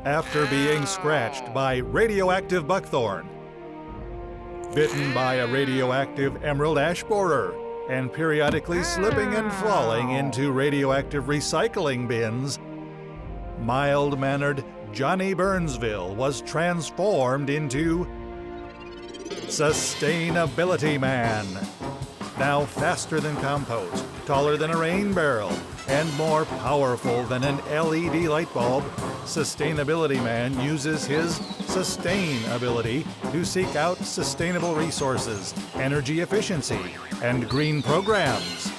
after being scratched by radioactive buckthorn, bitten by a radioactive emerald ash borer, and periodically slipping and falling into radioactive recycling bins, mild-mannered Johnny Burnsville was transformed into Sustainability Man. Now faster than compost, taller than a rain barrel, and more powerful than an LED light bulb, Sustainability Man uses his sustain ability to seek out sustainable resources, energy efficiency, and green programs.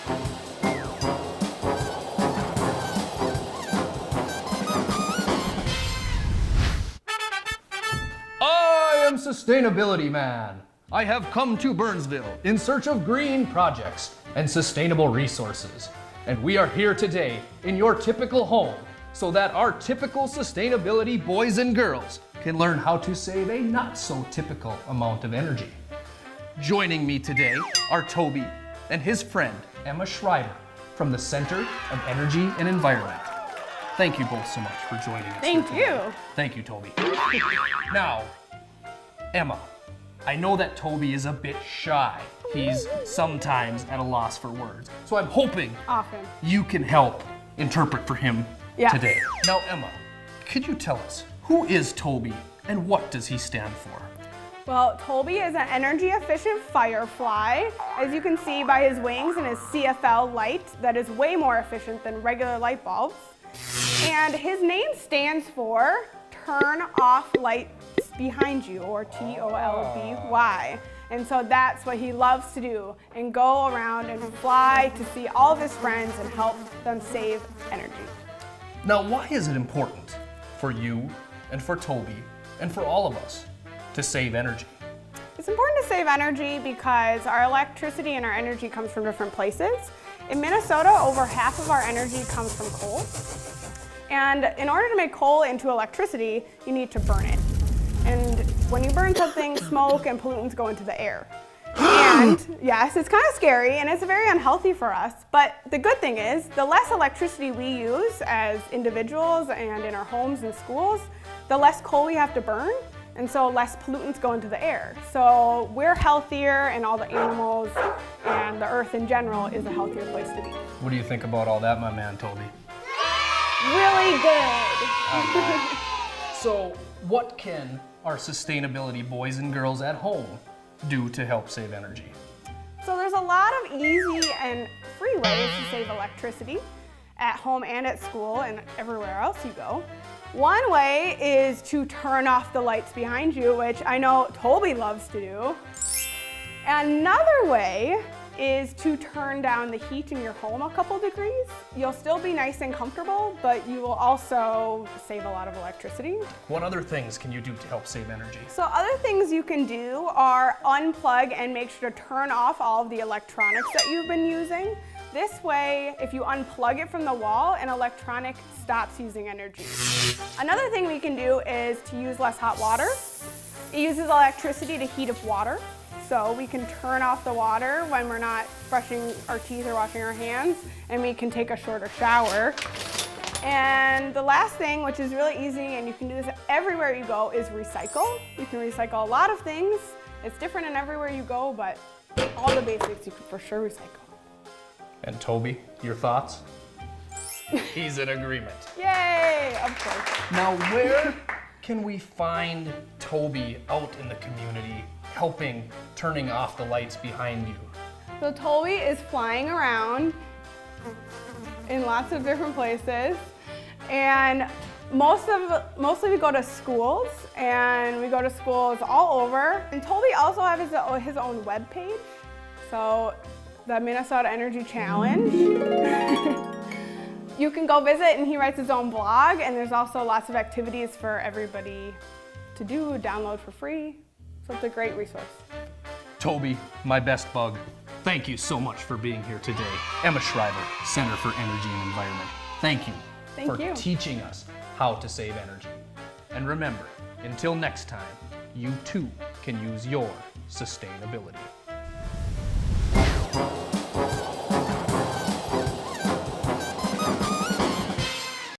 I am Sustainability Man. I have come to Burnsville in search of green projects and sustainable resources. And we are here today in your typical home so that our typical sustainability boys and girls can learn how to save a not so typical amount of energy. Joining me today are Toby and his friend Emma Schreiber from the Center of Energy and Environment. Thank you both so much for joining us. Thank you. Thank you, Toby. Now, Emma, I know that Toby is a bit shy. He's sometimes at a loss for words. So I'm hoping Often. you can help interpret for him today. Now, Emma, could you tell us, who is Toby and what does he stand for? Well, Toby is an energy efficient firefly, as you can see by his wings and his CFL light that is way more efficient than regular light bulbs. And his name stands for Turn Off Lights Behind You, or TOLBY. And so that's what he loves to do, and go around and fly to see all of his friends and help them save energy. Now, why is it important for you and for Toby and for all of us to save energy? It's important to save energy because our electricity and our energy comes from different places. In Minnesota, over half of our energy comes from coal. And in order to make coal into electricity, you need to burn it. And when you burn something, smoke and pollutants go into the air. And yes, it's kind of scary and it's very unhealthy for us. But the good thing is, the less electricity we use as individuals and in our homes and schools, the less coal we have to burn. And so less pollutants go into the air. So we're healthier, and all the animals and the earth in general is a healthier place to be. What do you think about all that, my man, Toby? Really good. So, what can our sustainability boys and girls at home do to help save energy? So there's a lot of easy and free ways to save electricity at home and at school and everywhere else you go. One way is to turn off the lights behind you, which I know Toby loves to do. Another way is to turn down the heat in your home a couple degrees. You'll still be nice and comfortable, but you will also save a lot of electricity. What other things can you do to help save energy? So other things you can do are unplug and make sure to turn off all of the electronics that you've been using. This way, if you unplug it from the wall, an electronic stops using energy. Another thing we can do is to use less hot water. It uses electricity to heat up water. So we can turn off the water when we're not brushing our teeth or washing our hands, and we can take a shorter shower. And the last thing, which is really easy, and you can do this everywhere you go, is recycle. You can recycle a lot of things. It's different in everywhere you go, but all the basics you can for sure recycle. And Toby, your thoughts? He's in agreement. Yay, of course. Now, where can we find Toby out in the community helping turning off the lights behind you? So Toby is flying around in lots of different places, and mostly we go to schools, and we go to schools all over. And Toby also has his own webpage, so the Minnesota Energy Challenge. You can go visit, and he writes his own blog, and there's also lots of activities for everybody to do, download for free. So it's a great resource. Toby, my best bug, thank you so much for being here today. Emma Schreiber, Center for Energy and Environment. Thank you for teaching us how to save energy. And remember, until next time, you too can use your sustainability.